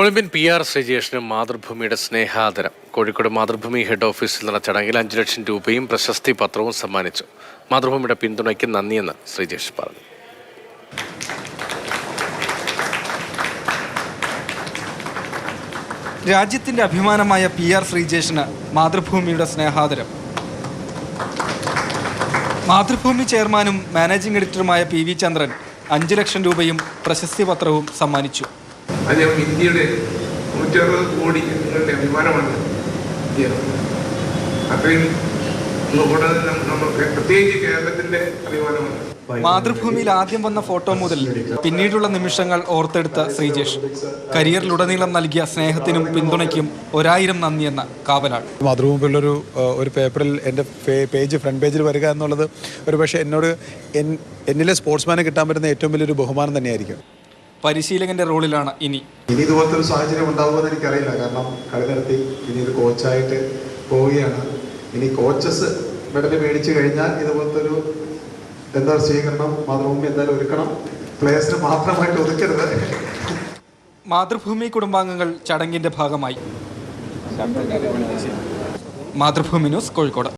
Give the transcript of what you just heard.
Olympian PR ശ്രീജേഷിന് മാതൃഭൂമിയുടെ സ്നേഹാദരം. Kozhikode Mathrubhumi head ഓഫീസിൽ നടന്ന ചടങ്ങിൽ 5 ലക്ഷം രൂപയും പ്രശസ്തി പത്രവും സമ്മാനിച്ചു. മാതൃഭൂമിയുടെ പിന്തുണയ്ക്ക് നന്ദിയെന്ന് ശ്രീജേഷ് പറഞ്ഞു. രാജ്യത്തിന്റെ അഭിമാനമായ PR ശ്രീജേഷിന് മാതൃഭൂമിയുടെ സ്നേഹാദരം. മാതൃഭൂമി ചെയർമാനും മാനേജിംഗ് എഡിറ്ററുമായ PV ചന്ദ്രൻ 5 ലക്ഷം രൂപയും പ്രശസ്തി പത്രവും സമ്മാനിച്ചു. ഇന്ത്യയുടെ 160 കോടി ജനങ്ങളുടെ അഭിമാനമാണ് ഇന്ത്യ. അത്രയും പ്രത്യേകിച്ച് കേരളത്തിന്റെ അഭിമാനമാണ്. മാതൃഭൂമിയിൽ ആദ്യം വന്ന ഫോട്ടോ മുതൽ പിന്നീടുള്ള നിമിഷങ്ങൾ ഓർത്തെടുത്ത ശ്രീജേഷ് കരിയറിലുടനീളം നൽകിയ സ്നേഹത്തിനും പിന്തുണയ്ക്കും 1000 നന്ദിയെന്ന കാവലാൾ. മാതൃഭൂമിയിലുള്ളൊരു പേപ്പറിൽ എൻ്റെ ഫ്രണ്ട് പേജിൽ വരിക എന്നുള്ളത് ഒരു പക്ഷേ എന്നിലെ സ്പോർട്സ്മാനെ കിട്ടാൻ പറ്റുന്ന ഏറ്റവും വലിയൊരു ബഹുമാനം തന്നെയായിരിക്കും. പരിശീലകന്റെ റോളിലാണ് ഇനി ഇതുപോലത്തെ ഒരു സാഹചര്യം ഉണ്ടാവുമെന്ന് എനിക്കറിയില്ല. കാരണം കളി നടത്തി ഇനി ഒരു കോച്ചായിട്ട് പോവുകയാണ്. ഇനി കോച്ചസ് മെഡൽ മേടിച്ചു കഴിഞ്ഞാൽ ഇതുപോലത്തെ ഒരു സ്വീകരണം മാതൃഭൂമി എന്തായാലും ഒരുക്കണം. പ്ലേയേഴ്സിന് മാത്രമായിട്ട് ഒതുക്കരുത്. മാതൃഭൂമി കുടുംബാംഗങ്ങൾ ചടങ്ങിന്റെ ഭാഗമായി. മാതൃഭൂമി ന്യൂസ്, കോഴിക്കോട്.